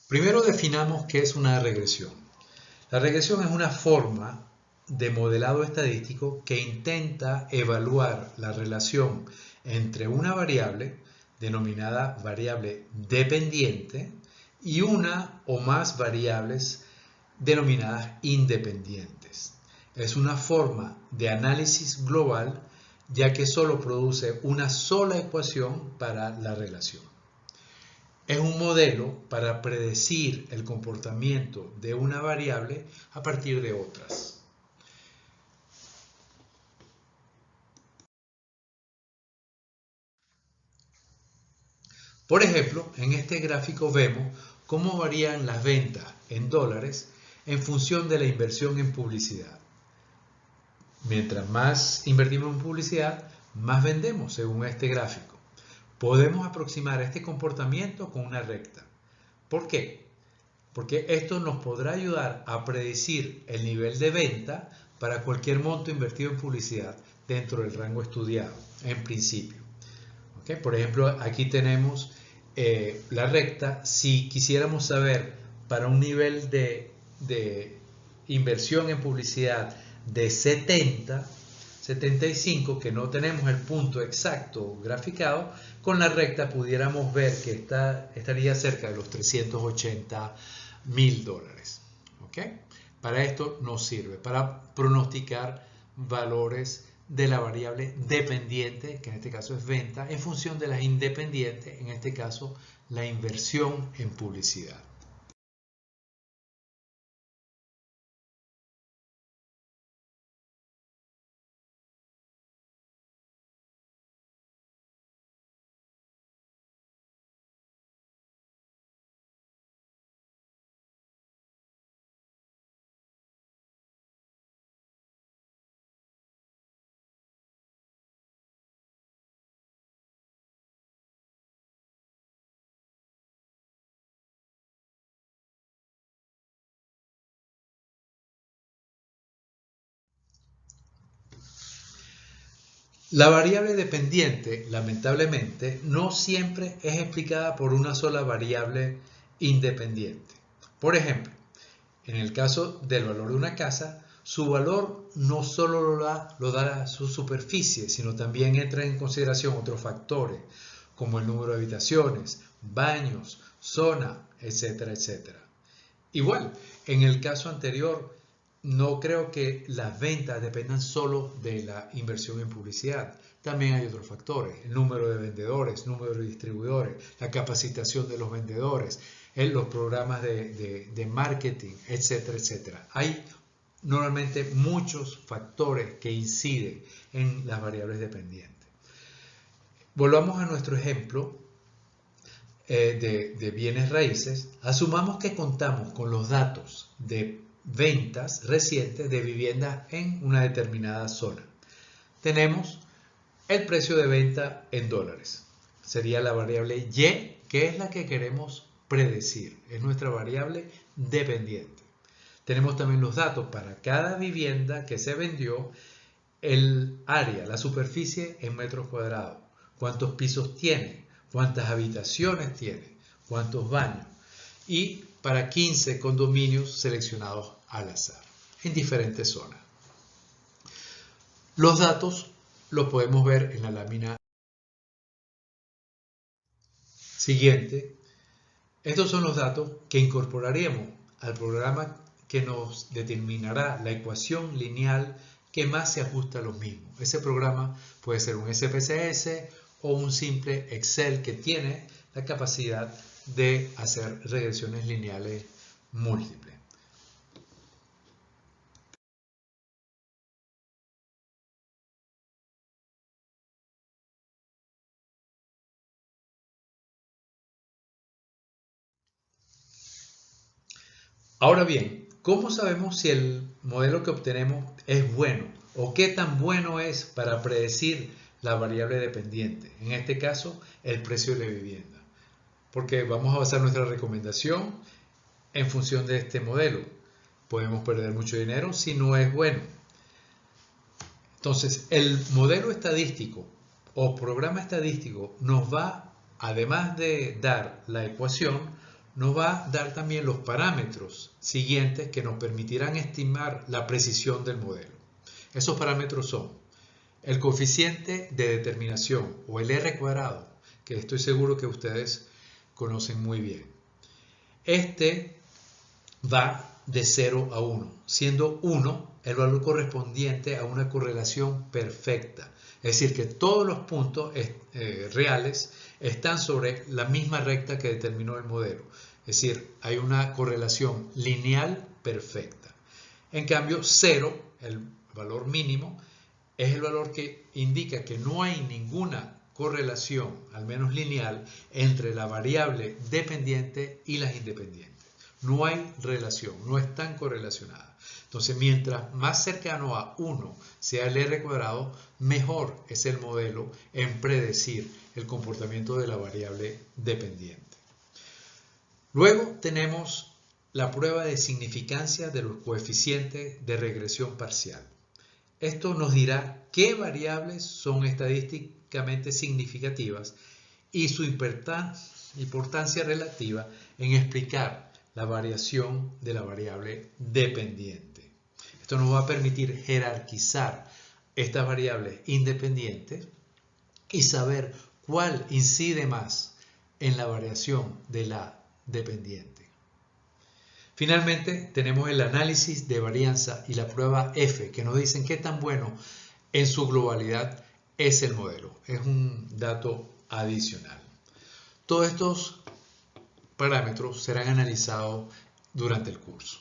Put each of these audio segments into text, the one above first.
Primero definamos qué es una regresión. La regresión es una forma de modelado estadístico que intenta evaluar la relación entre una variable, denominada variable dependiente, y una o más variables denominadas independientes. Es una forma de análisis global, ya que solo produce una sola ecuación para la relación. Es un modelo para predecir el comportamiento de una variable a partir de otras. Por ejemplo, en este gráfico vemos cómo varían las ventas en dólares en función de la inversión en publicidad. Mientras más invertimos en publicidad, más vendemos según este gráfico. Podemos aproximar este comportamiento con una recta. ¿Por qué? Porque esto nos podrá ayudar a predecir el nivel de venta para cualquier monto invertido en publicidad dentro del rango estudiado, en principio. ¿Okay? Por ejemplo, aquí tenemos la recta. Si quisiéramos saber para un nivel de inversión en publicidad de 75, que no tenemos el punto exacto graficado, con la recta pudiéramos ver que estaría cerca de los $380,000. ¿Okay? Para esto nos sirve, para pronosticar valores de la variable dependiente, que en este caso es venta, en función de las independientes, en este caso la inversión en publicidad. La variable dependiente, lamentablemente, no siempre es explicada por una sola variable independiente. Por ejemplo, en el caso del valor de una casa, su valor no solo lo da su superficie, sino también entra en consideración otros factores, como el número de habitaciones, baños, zona, etcétera, etcétera. Igual, en el caso anterior, no creo que las ventas dependan solo de la inversión en publicidad. También hay otros factores: el número de vendedores, número de distribuidores, la capacitación de los vendedores, los programas de marketing, etcétera, etcétera. Hay normalmente muchos factores que inciden en las variables dependientes. Volvamos a nuestro ejemplo de bienes raíces. Asumamos que contamos con los datos de ventas recientes de viviendas en una determinada zona. Tenemos el precio de venta en dólares. Sería la variable Y, que es la que queremos predecir. Es nuestra variable dependiente. Tenemos también los datos para cada vivienda que se vendió, el área, la superficie en metros cuadrados, cuántos pisos tiene, cuántas habitaciones tiene, cuántos baños, y para 15 condominios seleccionados al azar en diferentes zonas. Los datos los podemos ver en la lámina siguiente. Estos son los datos que incorporaremos al programa que nos determinará la ecuación lineal que más se ajusta a los mismos. Ese programa puede ser un SPSS o un simple Excel que tiene la capacidad de hacer regresiones lineales múltiples. Ahora bien, ¿cómo sabemos si el modelo que obtenemos es bueno o qué tan bueno es para predecir la variable dependiente? En este caso, el precio de la vivienda. Porque vamos a basar nuestra recomendación en función de este modelo. Podemos perder mucho dinero si no es bueno. Entonces, el modelo estadístico o programa estadístico nos va, además de dar la ecuación, nos va a dar también los parámetros siguientes que nos permitirán estimar la precisión del modelo. Esos parámetros son el coeficiente de determinación o el R cuadrado, que estoy seguro que ustedes conocen muy bien. Este va de 0 a 1, siendo 1 el valor correspondiente a una correlación perfecta. Es decir, que todos los puntos reales están sobre la misma recta que determinó el modelo. Es decir, hay una correlación lineal perfecta. En cambio, 0, el valor mínimo, es el valor que indica que no hay ninguna correlación, al menos lineal, entre la variable dependiente y las independientes. No hay relación, no están correlacionadas. Entonces, mientras más cercano a 1 sea el R cuadrado, mejor es el modelo en predecir el comportamiento de la variable dependiente. Luego tenemos la prueba de significancia de los coeficientes de regresión parcial. Esto nos dirá qué variables son estadísticamente significativas y su importancia relativa en explicar la variación de la variable dependiente. Esto nos va a permitir jerarquizar estas variables independientes y saber cuál incide más en la variación de la dependiente. Finalmente, tenemos el análisis de varianza y la prueba F, que nos dicen qué tan bueno en su globalidad es el modelo. Es un dato adicional. Todos estos parámetros serán analizados durante el curso.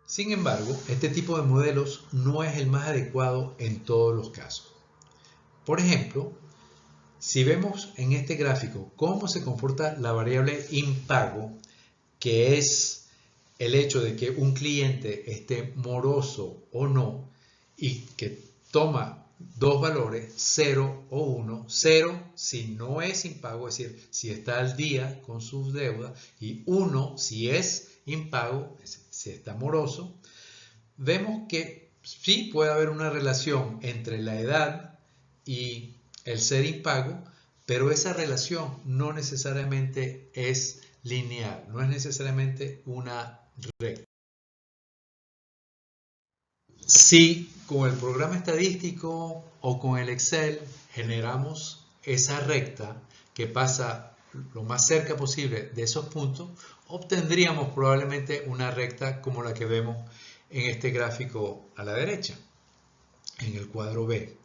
Sin embargo, este tipo de modelos no es el más adecuado en todos los casos. Por ejemplo, si vemos en este gráfico cómo se comporta la variable impago, que es el hecho de que un cliente esté moroso o no y que toma dos valores, 0 o 1, 0 si no es impago, es decir, si está al día con sus deudas, y 1 si es impago, si está moroso, vemos que sí puede haber una relación entre la edad y el ser impago, pero esa relación no necesariamente es lineal, no es necesariamente una recta. Si con el programa estadístico o con el Excel generamos esa recta que pasa lo más cerca posible de esos puntos, obtendríamos probablemente una recta como la que vemos en este gráfico a la derecha, en el cuadro B.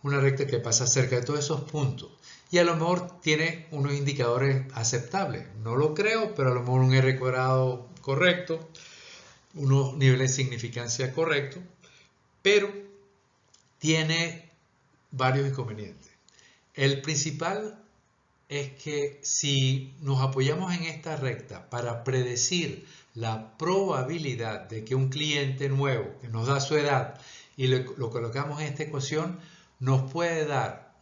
Una recta que pasa cerca de todos esos puntos y a lo mejor tiene unos indicadores aceptables. No lo creo, pero a lo mejor un R cuadrado correcto, unos niveles de significancia correctos, pero tiene varios inconvenientes. El principal es que si nos apoyamos en esta recta para predecir la probabilidad de que un cliente nuevo que nos da su edad y lo colocamos en esta ecuación, nos puede dar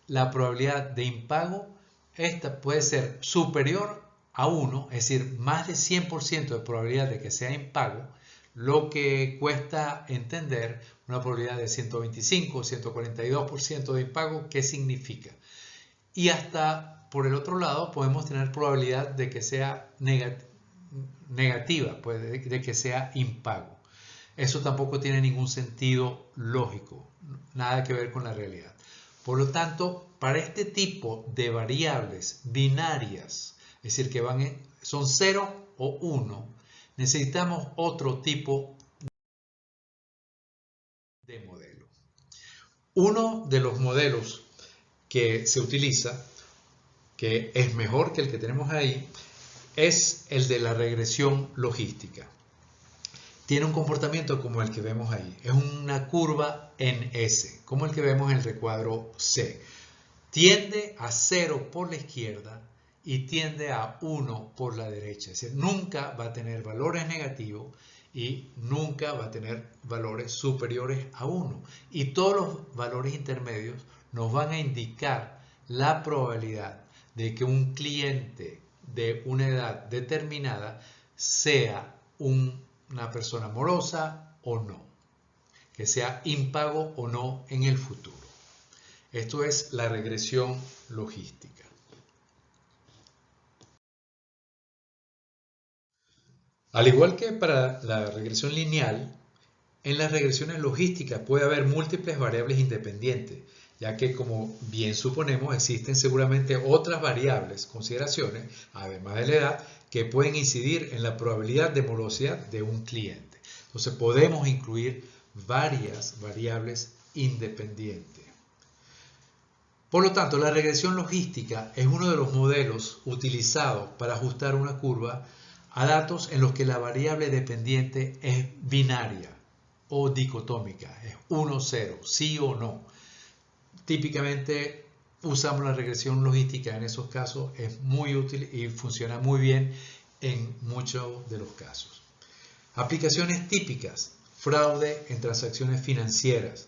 la probabilidad de impago. Esta puede ser superior a 1, es decir, más de 100% de probabilidad de que sea impago, lo que cuesta entender una probabilidad de 125 o 142% de impago, ¿qué significa? Y hasta por el otro lado podemos tener probabilidad de que sea negativa, pues de que sea impago. Eso tampoco tiene ningún sentido lógico, nada que ver con la realidad. Por lo tanto, para este tipo de variables binarias, es decir, que son 0 o 1, necesitamos otro tipo de modelo. Uno de los modelos que se utiliza, que es mejor que el que tenemos ahí, es el de la regresión logística. Tiene un comportamiento como el que vemos ahí. Es una curva en S, como el que vemos en el recuadro C. tiende a 0 por la izquierda y tiende a 1 por la derecha. Es decir, nunca va a tener valores negativos y nunca va a tener valores superiores a 1. Y todos los valores intermedios nos van a indicar la probabilidad de que un cliente de una edad determinada sea una persona morosa o no, que sea impago o no en el futuro. Esto es la regresión logística. Al igual que para la regresión lineal, en las regresiones logísticas puede haber múltiples variables independientes, ya que, como bien suponemos, existen seguramente otras variables, consideraciones, además de la edad, que pueden incidir en la probabilidad de morosidad de un cliente. Entonces podemos incluir varias variables independientes. Por lo tanto, la regresión logística es uno de los modelos utilizados para ajustar una curva a datos en los que la variable dependiente es binaria o dicotómica, es 1, 0, sí o no. Típicamente usamos la regresión logística en esos casos, es muy útil y funciona muy bien en muchos de los casos. Aplicaciones típicas: fraude en transacciones financieras.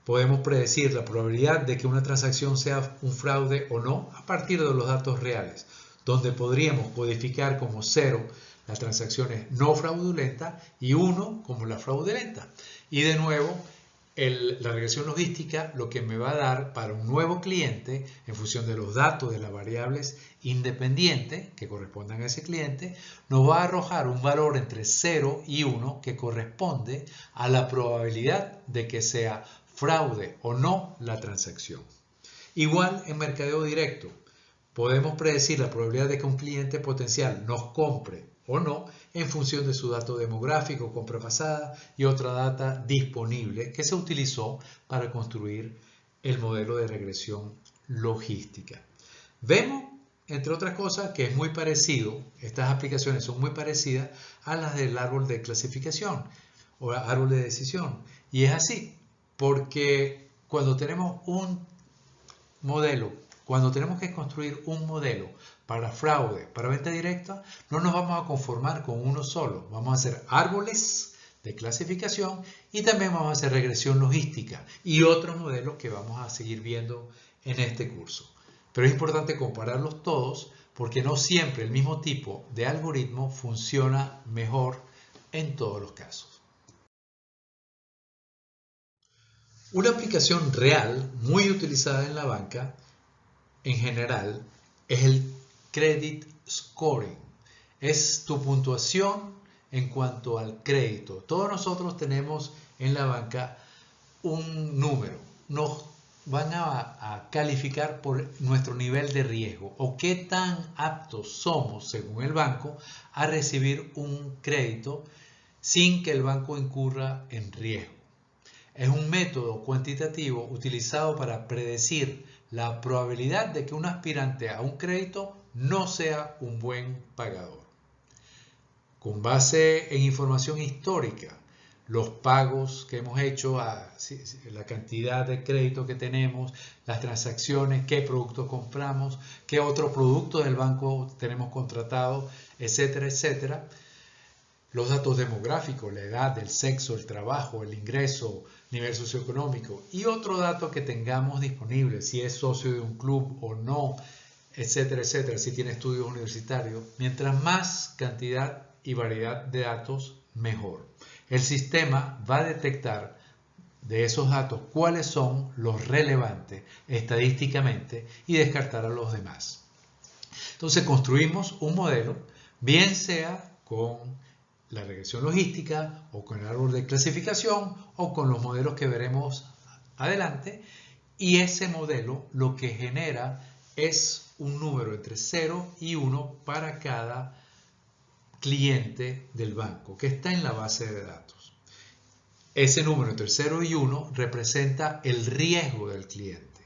Podemos predecir la probabilidad de que una transacción sea un fraude o no a partir de los datos reales, donde podríamos codificar como 0 las transacciones no fraudulentas y 1 como la fraudulenta. Y de nuevo, la regresión logística lo que me va a dar para un nuevo cliente, en función de los datos de las variables independientes que correspondan a ese cliente, nos va a arrojar un valor entre 0 y 1 que corresponde a la probabilidad de que sea fraude o no la transacción. Igual en mercadeo directo, podemos predecir la probabilidad de que un cliente potencial nos compre o no en función de su dato demográfico, compra pasada y otra data disponible que se utilizó para construir el modelo de regresión logística. Vemos, entre otras cosas, que es muy parecido, estas aplicaciones son muy parecidas a las del árbol de clasificación o árbol de decisión. Y es así, porque cuando tenemos un modelo, cuando tenemos que construir un modelo para fraude, para venta directa, no nos vamos a conformar con uno solo. Vamos a hacer árboles de clasificación y también vamos a hacer regresión logística y otros modelos que vamos a seguir viendo en este curso. Pero es importante compararlos todos porque no siempre el mismo tipo de algoritmo funciona mejor en todos los casos. Una aplicación real muy utilizada en la banca en general es el credit scoring. Es tu puntuación en cuanto al crédito. Todos nosotros tenemos en la banca un número. Nos van a calificar por nuestro nivel de riesgo o qué tan aptos somos, según el banco, a recibir un crédito sin que el banco incurra en riesgo. Es un método cuantitativo utilizado para predecir la probabilidad de que un aspirante a un crédito no sea un buen pagador. Con base en información histórica, los pagos que hemos hecho, la cantidad de crédito que tenemos, las transacciones, qué productos compramos, qué otro producto del banco tenemos contratado, etcétera, etcétera. Los datos demográficos, la edad, el sexo, el trabajo, el ingreso, nivel socioeconómico y otro dato que tengamos disponible, si es socio de un club o no, etcétera, etcétera, si tiene estudios universitarios. Mientras más cantidad y variedad de datos, mejor. El sistema va a detectar de esos datos cuáles son los relevantes estadísticamente y descartar a los demás. Entonces construimos un modelo, bien sea con la regresión logística o con el árbol de clasificación o con los modelos que veremos adelante, y ese modelo lo que genera es un número entre 0 y 1 para cada cliente del banco que está en la base de datos. Ese número entre 0 y 1 representa el riesgo del cliente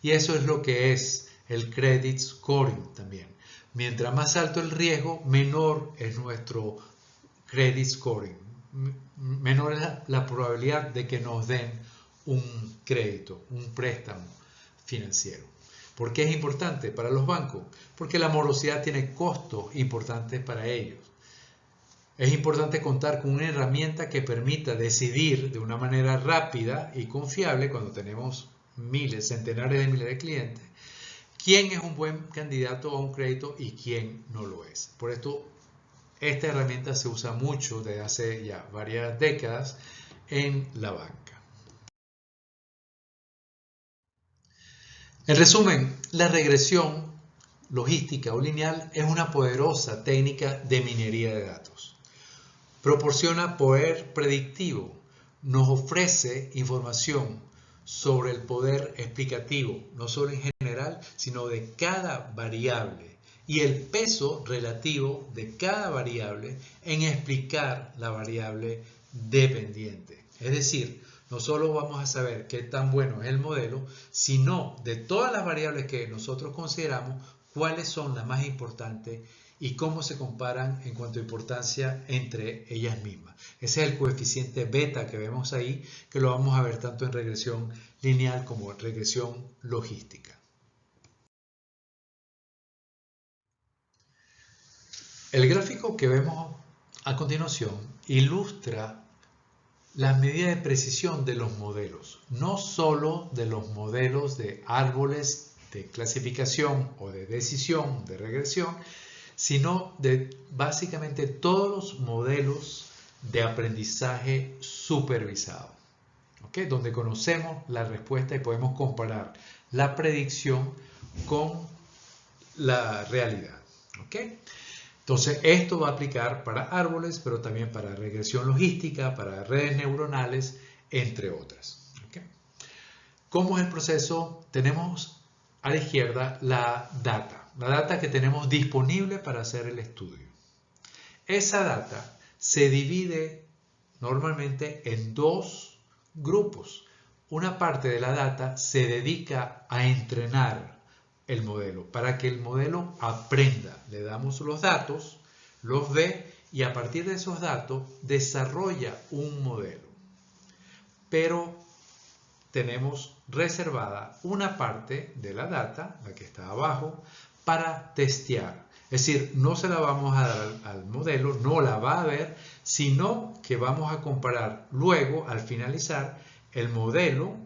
y eso es lo que es el credit scoring también. Mientras más alto el riesgo, menor es nuestro credit scoring, menor es la probabilidad de que nos den un crédito, un préstamo financiero. ¿Por qué es importante para los bancos? Porque la morosidad tiene costos importantes para ellos. Es importante contar con una herramienta que permita decidir de una manera rápida y confiable cuando tenemos miles, centenares de miles de clientes, quién es un buen candidato a un crédito y quién no lo es. Por esto, esta herramienta se usa mucho desde hace ya varias décadas en la banca. En resumen, la regresión logística o lineal es una poderosa técnica de minería de datos. Proporciona poder predictivo, nos ofrece información sobre el poder explicativo, no solo en general, sino de cada variable y el peso relativo de cada variable en explicar la variable dependiente. Es decir, no solo vamos a saber qué tan bueno es el modelo, sino de todas las variables que nosotros consideramos, cuáles son las más importantes y cómo se comparan en cuanto a importancia entre ellas mismas. Ese es el coeficiente beta que vemos ahí, que lo vamos a ver tanto en regresión lineal como en regresión logística. El gráfico que vemos a continuación ilustra las medidas de precisión de los modelos, no solo de los modelos de árboles de clasificación o de decisión, de regresión, sino de básicamente todos los modelos de aprendizaje supervisado, ¿okay? Donde conocemos la respuesta y podemos comparar la predicción con la realidad, ¿okay? Entonces, esto va a aplicar para árboles, pero también para regresión logística, para redes neuronales, entre otras. ¿Okay? ¿Cómo es el proceso? Tenemos a la izquierda la data que tenemos disponible para hacer el estudio. Esa data se divide normalmente en dos grupos. Una parte de la data se dedica a entrenar el modelo, para que el modelo aprenda. Le damos los datos, los ve y a partir de esos datos desarrolla un modelo. Pero tenemos reservada una parte de la data, la que está abajo, para testear. Es decir, no se la vamos a dar al modelo, no la va a ver, sino que vamos a comparar luego, al finalizar, el modelo,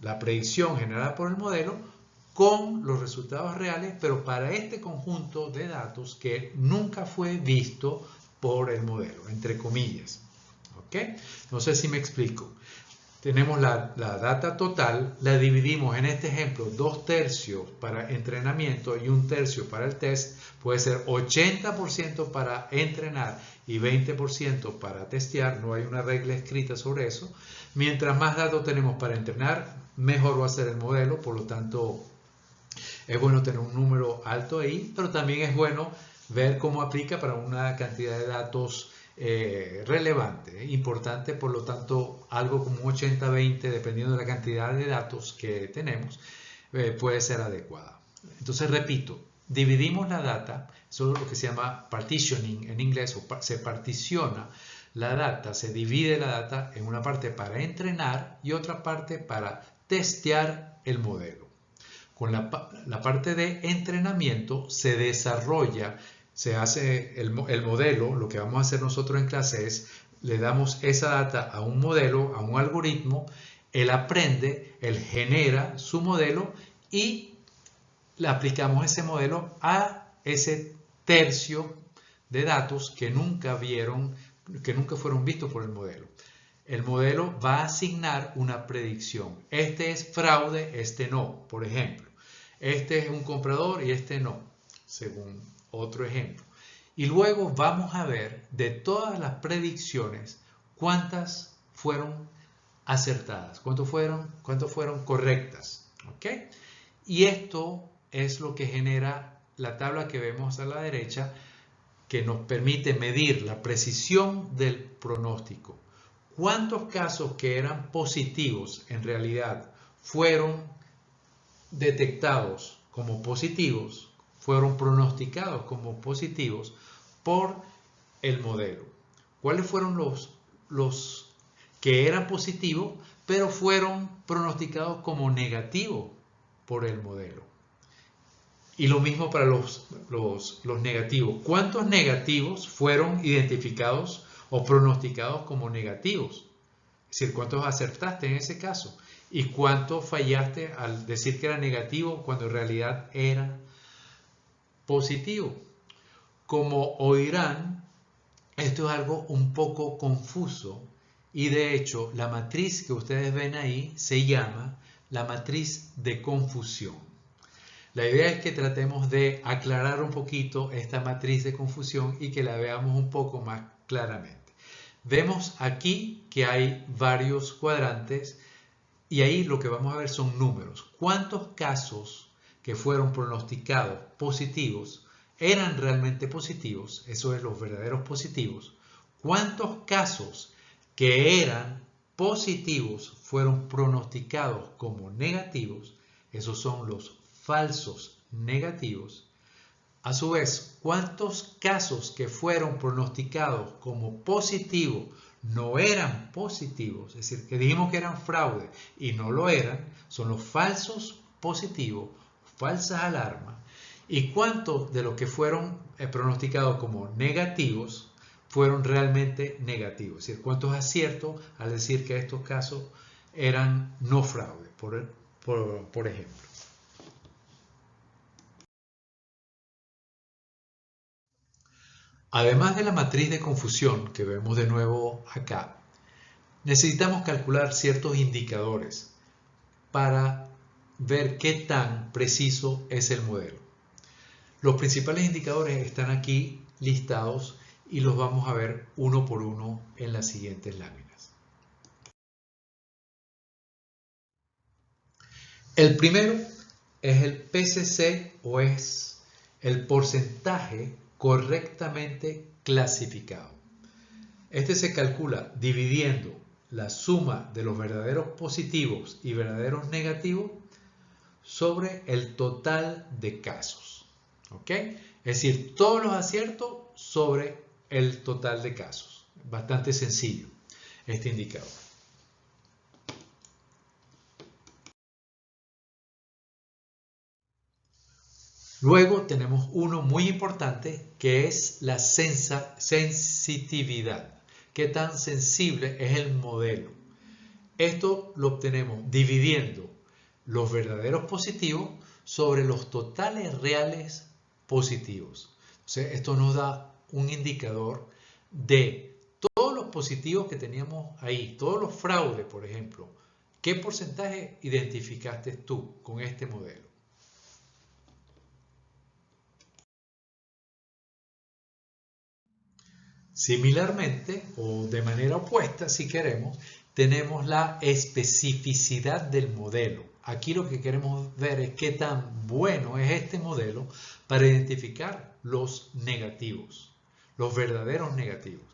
la predicción generada por el modelo, con los resultados reales, pero para este conjunto de datos que nunca fue visto por el modelo, entre comillas. ¿Ok? No sé si me explico. Tenemos la data total, la dividimos en este ejemplo 2/3 para entrenamiento y 1/3 para el test. Puede ser 80% para entrenar y 20% para testear. No hay una regla escrita sobre eso. Mientras más datos tenemos para entrenar, mejor va a ser el modelo. Por lo tanto, es bueno tener un número alto ahí, pero también es bueno ver cómo aplica para una cantidad de datos relevante, importante. Por lo tanto, algo como 80-20, dependiendo de la cantidad de datos que tenemos, puede ser adecuada. Entonces, repito, dividimos la data, eso es lo que se llama partitioning en inglés, o se particiona la data, se divide la data en una parte para entrenar y otra parte para testear el modelo. Con la parte de entrenamiento se desarrolla, se hace el modelo. Lo que vamos a hacer nosotros en clase es, le damos esa data a un modelo, a un algoritmo, él aprende, él genera su modelo y le aplicamos ese modelo a ese tercio de datos que nunca fueron vistos por el modelo. El modelo va a asignar una predicción. Este es fraude, este no, por ejemplo. Este es un comprador y este no, según otro ejemplo. Y luego vamos a ver de todas las predicciones cuántas fueron acertadas, cuántas fueron correctas. ¿Ok? Y esto es lo que genera la tabla que vemos a la derecha, que nos permite medir la precisión del pronóstico. ¿Cuántos casos que eran positivos en realidad fueron detectados como positivos, fueron pronosticados como positivos por el modelo? ¿Cuáles fueron los que eran positivos pero fueron pronosticados como negativos por el modelo? Y lo mismo para los negativos. ¿Cuántos negativos fueron identificados o pronosticados como negativos? Es decir, ¿cuántos acertaste en ese caso? ¿Y cuántos fallaste al decir que era negativo cuando en realidad era positivo? Como oirán, esto es algo un poco confuso y de hecho la matriz que ustedes ven ahí se llama la matriz de confusión. La idea es que tratemos de aclarar un poquito esta matriz de confusión y que la veamos un poco más claramente. Vemos aquí que hay varios cuadrantes y ahí lo que vamos a ver son números. ¿Cuántos casos que fueron pronosticados positivos eran realmente positivos? Eso es los verdaderos positivos. ¿Cuántos casos que eran positivos fueron pronosticados como negativos? Esos son los falsos negativos. A su vez, ¿cuántos casos que fueron pronosticados como positivos no eran positivos? Es decir, que dijimos que eran fraude y no lo eran, son los falsos positivos, falsas alarmas. ¿Y cuántos de los que fueron pronosticados como negativos fueron realmente negativos? Es decir, ¿cuántos aciertos al decir que estos casos eran no fraude, por ejemplo? Además de la matriz de confusión que vemos de nuevo acá, necesitamos calcular ciertos indicadores para ver qué tan preciso es el modelo. Los principales indicadores están aquí listados y los vamos a ver uno por uno en las siguientes láminas. El primero es el PCC o es el porcentaje correctamente clasificado. Este se calcula dividiendo la suma de los verdaderos positivos y verdaderos negativos sobre el total de casos. ¿Ok? Es decir, todos los aciertos sobre el total de casos. Bastante sencillo este indicador. Luego tenemos uno muy importante que es la sensitividad. ¿Qué tan sensible es el modelo? Esto lo obtenemos dividiendo los verdaderos positivos sobre los totales reales positivos. Entonces, esto nos da un indicador de todos los positivos que teníamos ahí, todos los fraudes, por ejemplo. ¿Qué porcentaje identificaste tú con este modelo? Similarmente, o de manera opuesta, si queremos, tenemos la especificidad del modelo. Aquí lo que queremos ver es qué tan bueno es este modelo para identificar los negativos, los verdaderos negativos.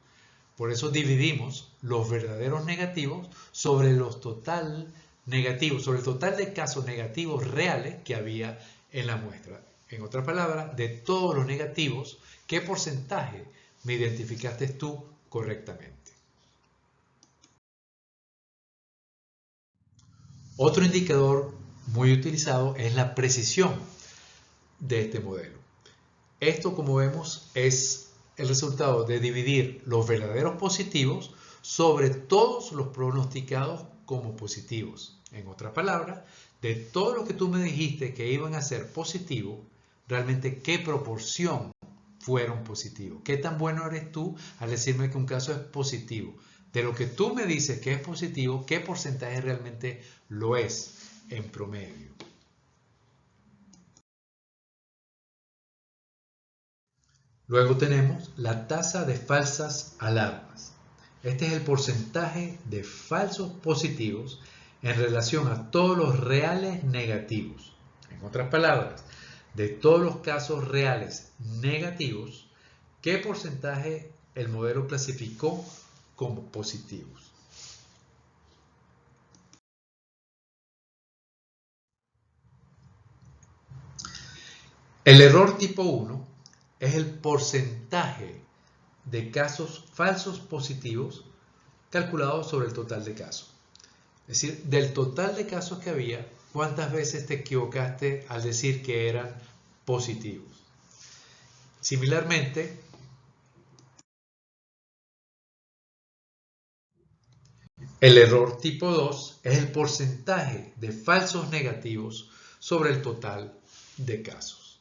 Por eso dividimos los verdaderos negativos sobre los total negativos, sobre el total de casos negativos reales que había en la muestra. En otras palabras, de todos los negativos, ¿qué porcentaje me identificaste tú correctamente? Otro indicador muy utilizado es la precisión de este modelo. Esto, como vemos, es el resultado de dividir los verdaderos positivos sobre todos los pronosticados como positivos. En otras palabras, de todo lo que tú me dijiste que iban a ser positivos, realmente qué proporción fueron positivos. ¿Qué tan bueno eres tú al decirme que un caso es positivo? De lo que tú me dices que es positivo, ¿qué porcentaje realmente lo es en promedio? Luego tenemos la tasa de falsas alarmas. Este es el porcentaje de falsos positivos en relación a todos los reales negativos. En otras palabras, de todos los casos reales negativos, ¿qué porcentaje el modelo clasificó como positivos? El error tipo 1 es el porcentaje de casos falsos positivos calculado sobre el total de casos. Es decir, del total de casos que había, ¿cuántas veces te equivocaste al decir que eran positivos. Similarmente, el error tipo 2 es el porcentaje de falsos negativos sobre el total de casos.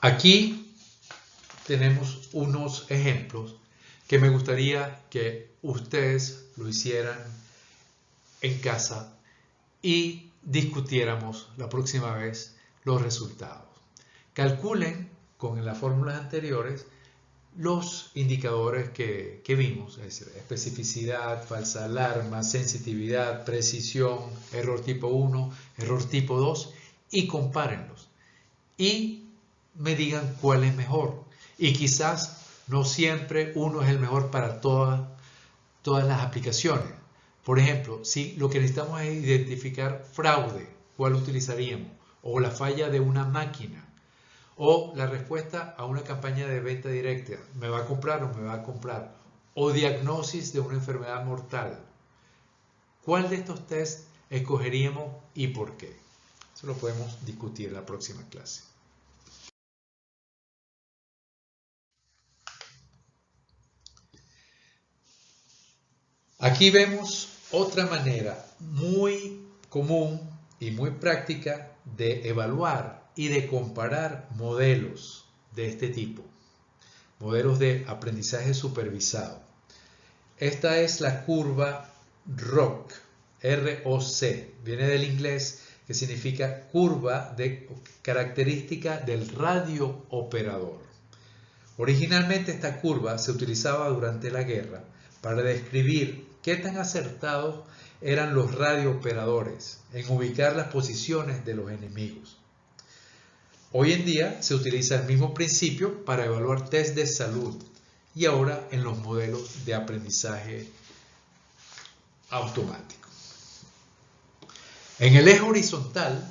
Aquí tenemos unos ejemplos que me gustaría que ustedes lo hicieran en casa y discutiéramos la próxima vez los resultados. Calculen con las fórmulas anteriores los indicadores que vimos, es decir, especificidad, falsa alarma, sensitividad, precisión, error tipo 1, error tipo 2 y compárenlos y me digan cuál es mejor. Y quizás no siempre uno es el mejor para todas las aplicaciones. Por ejemplo, si lo que necesitamos es identificar fraude, ¿cuál utilizaríamos? O la falla de una máquina. O la respuesta a una campaña de venta directa, ¿me va a comprar o me va a comprar? O diagnosis de una enfermedad mortal. ¿Cuál de estos test escogeríamos y por qué? Eso lo podemos discutir en la próxima clase. Aquí vemos otra manera muy común y muy práctica de evaluar y de comparar modelos de este tipo, modelos de aprendizaje supervisado. Esta es la curva ROC, R-O-C, viene del inglés que significa curva de característica del radio operador. Originalmente esta curva se utilizaba durante la guerra para describir qué tan acertados eran los radiooperadores en ubicar las posiciones de los enemigos. Hoy en día se utiliza el mismo principio para evaluar test de salud y ahora en los modelos de aprendizaje automático. En el eje horizontal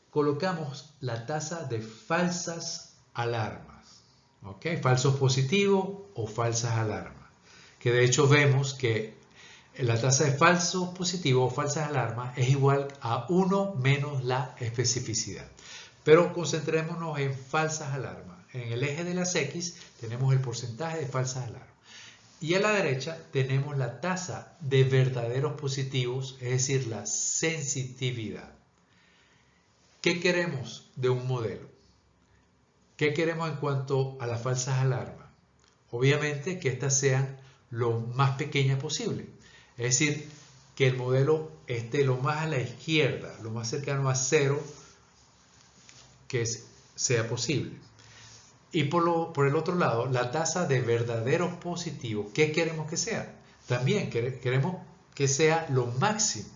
colocamos la tasa de falsas alarmas, ¿ok? Falsos positivos o falsas alarmas, que de hecho vemos que la tasa de falsos positivos o falsas alarmas es igual a 1 menos la especificidad. Pero concentrémonos en falsas alarmas. En el eje de las X tenemos el porcentaje de falsas alarmas. Y a la derecha tenemos la tasa de verdaderos positivos, es decir, la sensitividad. ¿Qué queremos de un modelo? ¿Qué queremos en cuanto a las falsas alarmas? Obviamente que éstas sean lo más pequeñas posible. Es decir, que el modelo esté lo más a la izquierda, lo más cercano a 0 que sea posible. Y por el otro lado, la tasa de verdaderos positivos, ¿qué queremos que sea? También queremos que sea lo máximo.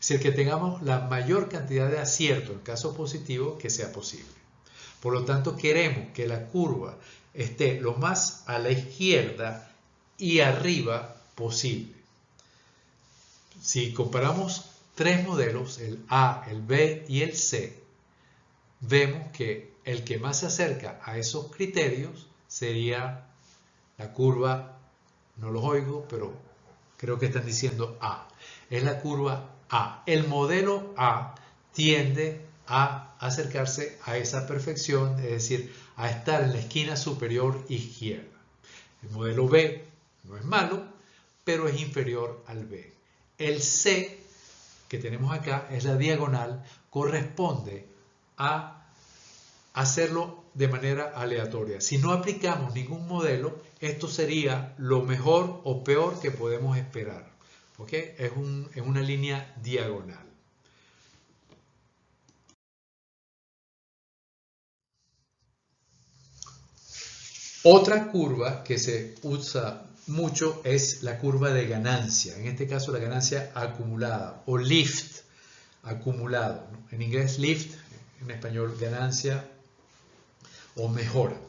Es decir, que tengamos la mayor cantidad de acierto en caso positivo que sea posible. Por lo tanto, queremos que la curva esté lo más a la izquierda y arriba posible. Si comparamos tres modelos, el A, el B y el C, vemos que el que más se acerca a esos criterios sería la curva, no los oigo, pero creo que están diciendo A. Es la curva A. El modelo A tiende a acercarse a esa perfección, es decir, a estar en la esquina superior izquierda. El modelo B no es malo, pero es inferior al B. El C, que tenemos acá, es la diagonal, corresponde a hacerlo de manera aleatoria. Si no aplicamos ningún modelo, esto sería lo mejor o peor que podemos esperar. ¿Ok? Es una línea diagonal. Otra curva que se usa mucho es la curva de ganancia. En este caso, la ganancia acumulada o lift acumulado, ¿no? En inglés lift, en español ganancia o mejora.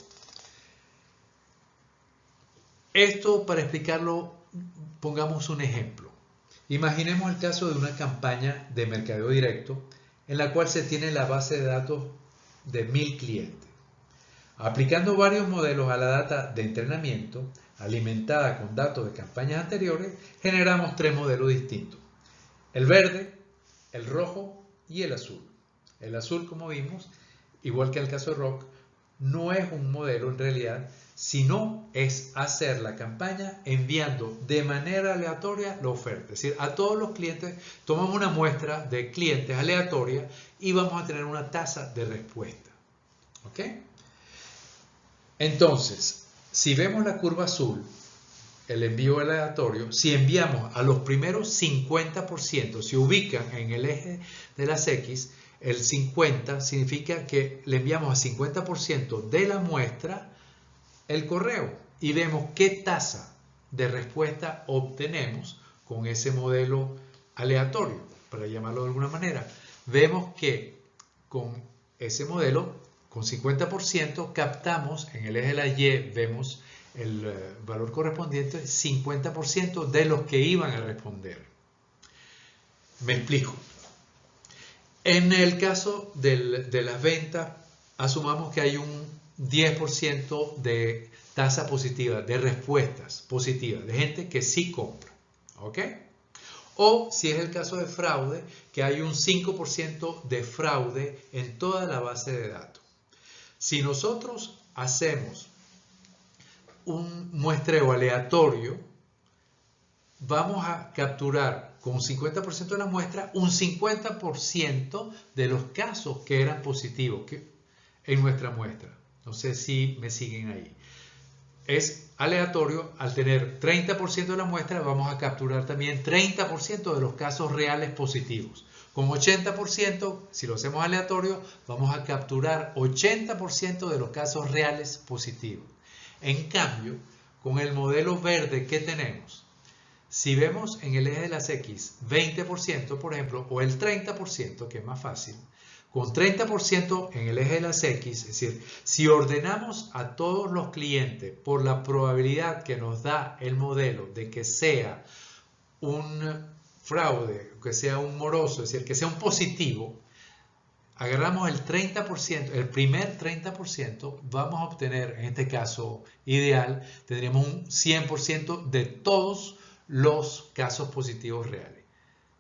Esto, para explicarlo, pongamos un ejemplo. Imaginemos el caso de una campaña de mercadeo directo en la cual se tiene la base de datos de 1000 clientes. Aplicando varios modelos a la data de entrenamiento, alimentada con datos de campañas anteriores, generamos 3 modelos distintos: el verde, el rojo y el azul. El azul, como vimos, igual que en el caso de Rock, no es un modelo en realidad, sino es hacer la campaña enviando de manera aleatoria la oferta. Es decir, a todos los clientes tomamos una muestra de clientes aleatoria y vamos a tener una tasa de respuesta. ¿Ok? Entonces, si vemos la curva azul, el envío aleatorio, si enviamos a los primeros 50%, se ubican en el eje de las X, el 50 significa que le enviamos a 50% de la muestra el correo y vemos qué tasa de respuesta obtenemos con ese modelo aleatorio, para llamarlo de alguna manera. Vemos que con ese modelo, con 50%, captamos en el eje de la Y, vemos el valor correspondiente, 50% de los que iban a responder. Me explico. En el caso de las ventas, asumamos que hay un 10% de tasa positiva, de respuestas positivas, de gente que sí compra. ¿Ok? O si es el caso de fraude, que hay un 5% de fraude en toda la base de datos. Si nosotros hacemos un muestreo aleatorio, vamos a capturar con 50% de la muestra un 50% de los casos que eran positivos en nuestra muestra. No sé si me siguen ahí. Es aleatorio. Al tener 30% de la muestra, vamos a capturar también 30% de los casos reales positivos. Con 80%, si lo hacemos aleatorio, vamos a capturar 80% de los casos reales positivos. En cambio, con el modelo verde que tenemos, si vemos en el eje de las X 20%, por ejemplo, o el 30%, que es más fácil, con 30% en el eje de las X, es decir, si ordenamos a todos los clientes por la probabilidad que nos da el modelo de que sea un fraude, que sea un moroso, es decir, que sea un positivo, agarramos el 30%, el primer 30%, vamos a obtener, en este caso ideal, tendríamos un 100% de todos los casos positivos reales.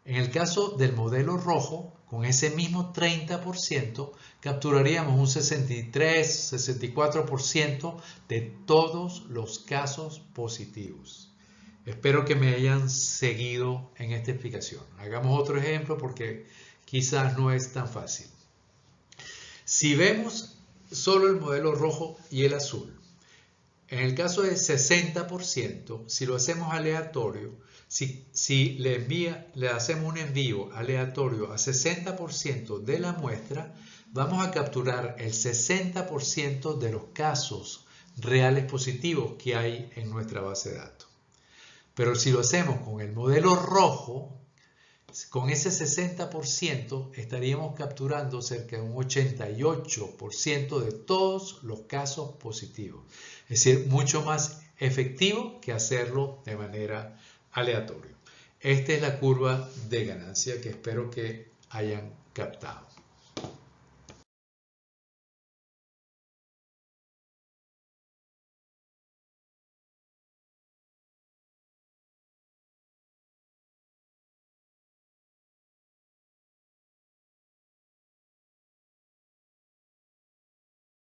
En el caso del modelo rojo, con ese mismo 30%, capturaríamos un 63-64% de todos los casos positivos. Espero que me hayan seguido en esta explicación. Hagamos otro ejemplo porque quizás no es tan fácil. Si vemos solo el modelo rojo y el azul, en el caso de 60%, si lo hacemos aleatorio, si le hacemos un envío aleatorio a 60% de la muestra, vamos a capturar el 60% de los casos reales positivos que hay en nuestra base de datos. Pero si lo hacemos con el modelo rojo, con ese 60% estaríamos capturando cerca de un 88% de todos los casos positivos. Es decir, mucho más efectivo que hacerlo de manera aleatoria. Esta es la curva de ganancia que espero que hayan captado.